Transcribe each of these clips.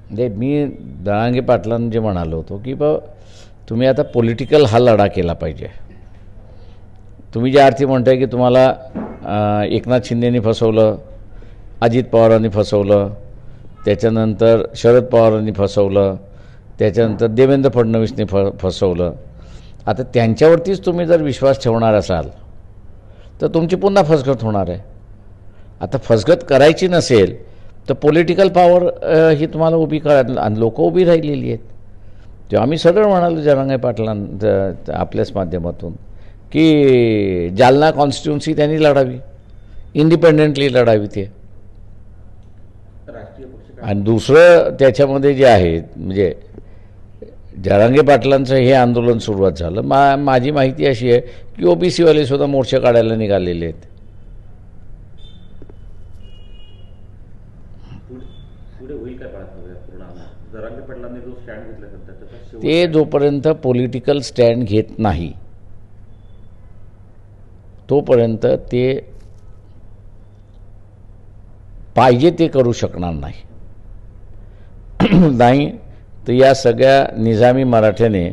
म्हणजे मी जरांगे पाटलांना जे म्हणालो होतो की बा तुम्ही आता पॉलिटिकल हा लढा केला पाहिजे. तुम्ही ज्या अर्थी म्हणताय की तुम्हाला एकनाथ शिंदेनी फसवलं, अजित पवारांनी फसवलं, त्याच्यानंतर शरद पवारांनी फसवलं, त्याच्यानंतर देवेंद्र फडणवीसने फसवलं. आता त्यांच्यावरतीच तुम्ही जर विश्वास ठेवणार असाल तर तुमची पुन्हा फसगत होणार आहे. आता फसगत करायची नसेल तर पॉलिटिकल पॉवर ही तुम्हाला उभी करा, आणि लोक उभी राहिलेली आहेत. तेव्हा आम्ही सरळ म्हणालो जरांगे पाटलांना आपल्याच माध्यमातून की जालना कॉन्स्टिट्युन्सी त्यांनी लढावी, इंडिपेंडेंटली लढावी ते. आणि दुसरं त्याच्यामध्ये जे आहे म्हणजे जरांगे पाटलांचं हे आंदोलन सुरुवात झालं, माझी माहिती अशी आहे की ओबीसीवाले सुद्धा मोर्चे काढायला निघालेले आहेत. ते जोपर्यंत पॉलिटिकल स्टँड घेत नाही तोपर्यंत ते पाहिजे ते करू शकणार नाही. नाही तर या सगळ्या निजामी मराठ्याने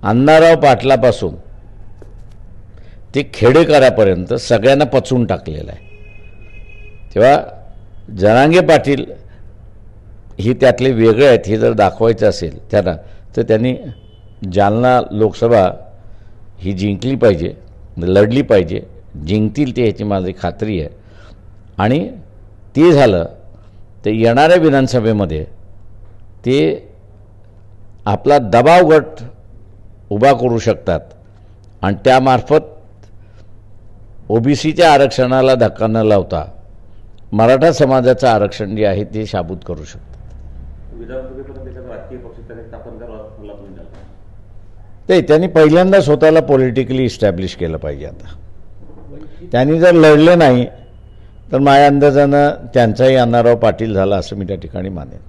अण्णाराव पाटलापासून ते खेडेकरापर्यंत सगळ्यांना पचवून टाकलेलं आहे. तेव्हा जरांगे पाटील ही त्यातले वेगळे आहेत हे जर दाखवायचं असेल त्यांना, तर त्यांनी जालना लोकसभा ही जिंकली पाहिजे, लढली पाहिजे. जिंकतील ते ह्याची माझी खात्री आहे. आणि ते झालं तर येणाऱ्या विधानसभेमध्ये ते आपला दबाव गट उभा करू शकतात आणि त्यामार्फत ओबीसीच्या आरक्षणाला धक्का न लावता मराठा समाजाचं आरक्षण जे आहे ते शाबूत करू शकतात. ते त्यांनी पहिल्यांदा स्वतःला पॉलिटिकली इस्टॅब्लिश केलं पाहिजे. आता त्यांनी जर लढले नाही तर माझ्या अंदाजानं त्यांचाही अण्णाराव पाटील झाला असं मी त्या ठिकाणी मानेन.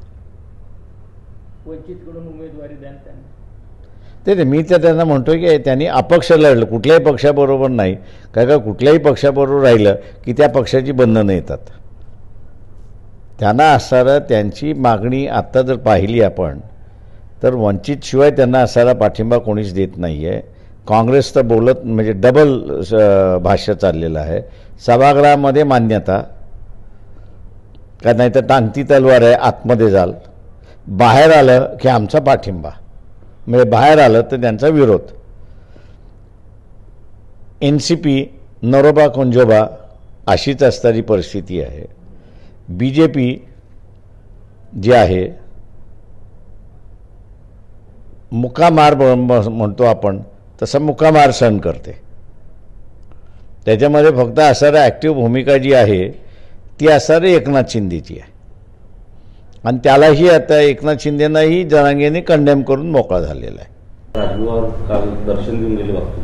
वंचितकडून उमेदवारी द्या त्यांना. ते मी तर त्यांना म्हणतो की त्यांनी अपक्ष लढलं, कुठल्याही पक्षाबरोबर नाही. का कुठल्याही पक्षाबरोबर राहिलं की त्या पक्षाची बंधनं येतात. त्यांना असणारं त्यांची मागणी आत्ता जर पाहिली आपण तर वंचितशिवाय त्यांना असायला पाठिंबा कोणीच देत नाही आहे. काँग्रेस तर बोलत म्हणजे डबल भाष्य चाललेलं आहे. सभागृहामध्ये मान्यता का नाही तर टांगती तलवार आहे, आतमध्ये जाल, बाहेर आलं की आमचा पाठिंबा, म्हणजे बाहेर आलं तर त्यांचा विरोध. NCP नरोबा कुंजोबा अशीच असणारी परिस्थिती आहे. BJP जे आहे मुकामार म्हणतो आपण तसं मुकामार सहन करते. त्याच्यामध्ये फक्त असणारी ॲक्टिव्ह भूमिका जी आहे ती असणारी एकनाथ शिंदेची आहे. आणि त्यालाही आता एकनाथ शिंदेनाही जरांगेने कंडेम करून मोकळा झालेला आहे. राजगृहावर काल दर्शन देऊन गेले वाटतं.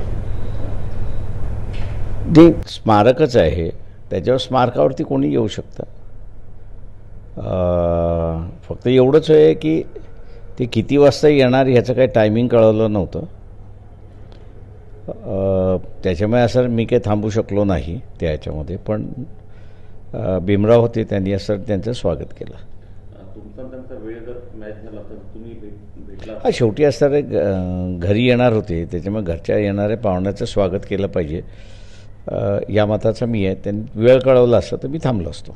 जे स्मारकच आहे त्याच्यावर स्मारकावरती कोणी येऊ शकतं. फक्त एवढंच आहे की ते किती वाजता येणार ह्याचं काही टायमिंग कळवलं नव्हतं. त्याच्यामुळे असं मी काही थांबू शकलो नाही त्या ह्याच्यामध्ये. पण भीमराव होते, त्यांनी असं त्यांचं स्वागत केलं. शेवटी असणारे घरी येणार होते त्याच्यामुळे घरच्या येणाऱ्या पाहुण्याचं स्वागत केलं पाहिजे या मताचा मी आहे. त्यांनी वेळ कळवला असतं तर मी थांबलो असतो.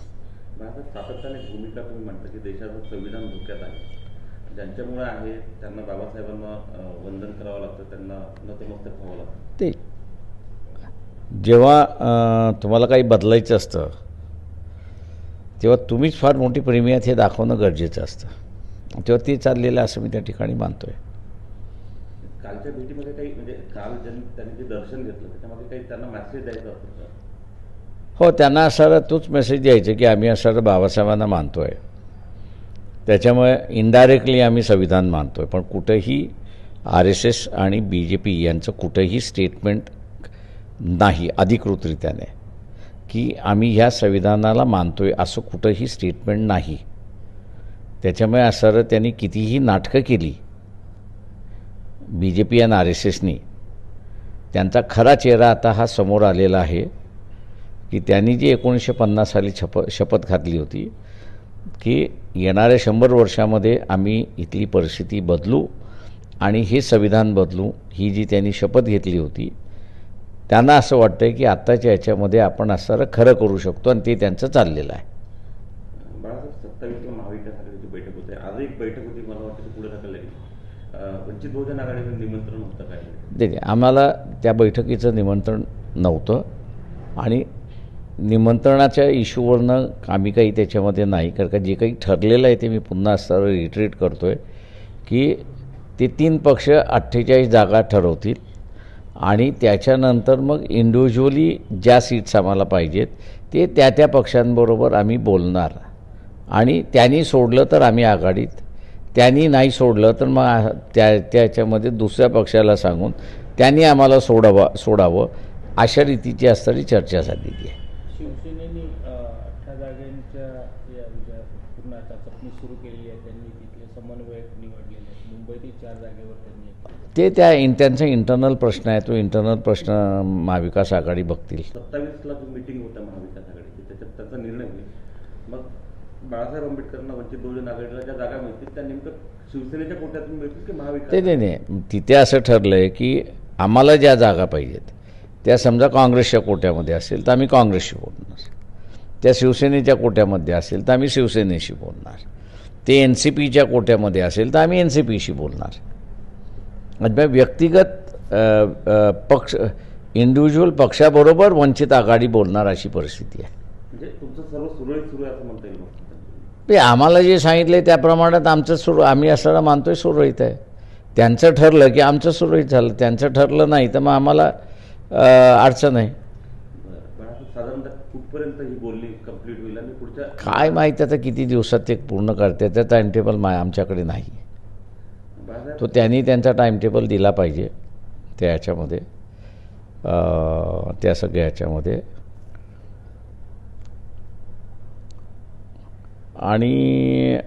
सातत्याने भूमिका तुम्ही म्हणता की देशाचं संविधान धोक्यात आहे, ज्यांच्यामुळे आहे त्यांना बाबासाहेबांना वंदन करावं लागतं, त्यांना नतमस्तक व्हावं लागतं. ते जेव्हा तुम्हाला काही बदलायचं असतं तेव्हा तुम्हीच फार मोठी प्रेमी हे दाखवणं गरजेचं असतं. तेव्हा ते चाललेलं असं मी त्या ठिकाणी मानतोय. कालच्या भेटीमध्ये काही म्हणजे काल त्यांनी जे दर्शन घेतलं त्याच्यामध्ये काही त्यांना मेसेज द्यायचा असतो? हो, त्यांना असायला तोच मेसेज द्यायचा की आम्ही असं बाबासाहेबांना मानतोय, त्याच्यामुळे इनडायरेक्टली आम्ही संविधान मानतोय. पण कुठंही RSS आणि BJP यांचं कुठंही स्टेटमेंट नाही अधिकृतरित्याने की आम्ही ह्या संविधानाला मानतोय असं कुठंही स्टेटमेंट नाही. त्याच्यामुळे असं त्यांनी कितीही नाटकं केली BJP आणि RSSनी, त्यांचा खरा चेहरा आता हा समोर आलेला आहे की त्यांनी जी 1950 साली शपथ घातली होती की येणाऱ्या 100 वर्षामध्ये आम्ही इथली परिस्थिती बदलू आणि हे संविधान बदलू, ही जी त्यांनी शपथ घेतली होती, त्यांना असं वाटतं आहे की आत्ताच्या याच्यामध्ये आपण असं खरं करू शकतो आणि ते त्यांचं चाललेलं आहे. बाळासाहेब, 27 महाविकास आघाडीची बैठक होते, आज एक बैठक होती, मला वाटतं पुढे ढकलली गेली. वंचित बहुजन आघाडीचं निमंत्रण होतं काय? ते आम्हाला त्या बैठकीचं निमंत्रण नव्हतं आणि निमंत्रणाच्या इश्यूवरनं आम्ही काही त्याच्यामध्ये नाही, कारण का जे काही ठरलेलं आहे ते मी पुन्हा असं रिट्रीट करतो आहे की ते 3 पक्ष 48 जागा ठरवतील आणि त्याच्यानंतर मग इंडिव्हिज्युअली ज्या सीट्स आम्हाला पाहिजेत ते त्या पक्षांबरोबर आम्ही बोलणार आणि त्यांनी सोडलं तर आम्ही आघाडीत, त्यांनी नाही सोडलं तर मग त्याच्यामध्ये दुसऱ्या पक्षाला सांगून त्यांनी आम्हाला सोडावं अशा रीतीची असणारी चर्चा झालेली आहे. शिवसेनेने 18 जागांच्या पूर्ण आता चटणी सुरू केली आहे. त्यांनी तिथले समन्वयक निवडलेले आहेत. मुंबईतील 4 जागेवर त्यांनी त्यांचा इंटरनल प्रश्न आहे, तो इंटरनल प्रश्न महाविकास आघाडी बघतील. 27ला जो मीटिंग होता महाविकास आघाडीची, त्याच्यात त्याचा निर्णय होईल. मग बाळासाहेब आंबेडकरांना वंचित बहुजन आघाडीला ज्या जागा मिळतील त्या नेमकं शिवसेनेच्या कोट्यातून मिळतील की महाविकास? नाही, तिथे असं ठरलं आहे की आम्हाला ज्या जागा पाहिजेत त्या समजा काँग्रेसच्या कोट्यामध्ये असेल तर आम्ही काँग्रेसशी बोलणार, त्या शिवसेनेच्या कोट्यामध्ये असेल तर आम्ही शिवसेनेशी बोलणार, ते NCPच्या कोट्यामध्ये असेल तर आम्ही NCPशी बोलणार. म्हणजे व्यक्तिगत पक्ष इंडिव्हिज्युअल पक्षाबरोबर वंचित आघाडी बोलणार अशी परिस्थिती आहे. म्हणजे तुमचं सर्व सुरळीत सुरू आहे असं म्हणता येईल? ते आम्हाला जे सांगितलं आहे त्या प्रमाणात आमचं आम्ही असं मानतोय सुरळीत आहे. त्यांचं ठरलं की आमचं सुरळीत झालं, त्यांचं ठरलं नाही तर मग आम्हाला अडचण आहे. साधारणतः कुठपर्यंत ही बोलणी कंप्लीट होईल आणि पुढच्या काय माहिती आता किती दिवसात ते पूर्ण करते, त्याचा टाईमटेबल आमच्याकडे नाही. तो त्यांनी त्यांचा टाईमटेबल दिला पाहिजे त्या ह्याच्यामध्ये, त्या सगळ्या ह्याच्यामध्ये. आणि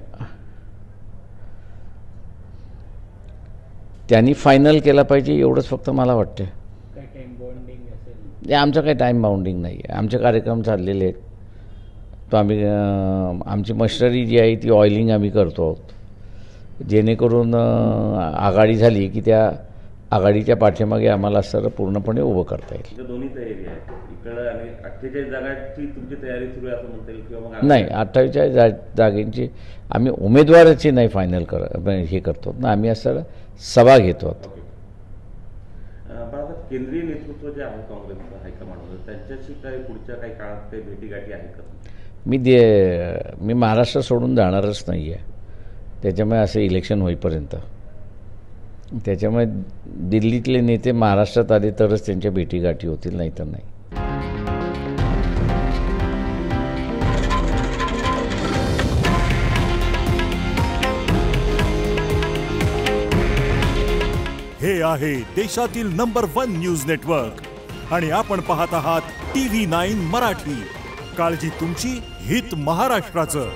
त्यांनी फायनल केला पाहिजे एवढंच फक्त मला वाटतं. काय टाइम बाउंडिंग असेल? आमचं काही टाईम बाउंडिंग नाही आहे, आमचे कार्यक्रम चाललेले आहेत. तो आम्ही आमची मशिनरी जी आहे ती ऑइलिंग आम्ही करतो आहोत, जेणेकरून आघाडी झाली की त्या आघाडीच्या पाठीमागे आम्हाला सर्व पूर्णपणे उभं करता येईल. दोन्ही तयारी आहे इकडं आणि 48 जागांची तुमची तयारी सुरू आहे असं म्हणता येईल किंवा मग नाही, 48 जागेंची आम्ही उमेदवाराची नाही फायनल हे करतो ना, आम्ही असं सभा घेतो. बाळासाहेब, केंद्रीय नेतृत्व जे आहे काँग्रेसचं हायकमांडवर, त्यांच्याशी काही पुढच्या काही काळात काही भेटीगाठी आहे का? मी महाराष्ट्र सोडून जाणारच नाही आहे, त्याच्यामुळे असं इलेक्शन होईपर्यंत. त्याच्यामुळे दिल्लीतले नेते महाराष्ट्रात आले तरच त्यांच्या भेटीगाठी होतील, नाही तर नाही. हे आहे देशातील नंबर 1 न्यूज नेटवर्क आणि आपण पाहत आहात TV9 मराठी. काळजी तुमची, हित महाराष्ट्राचं.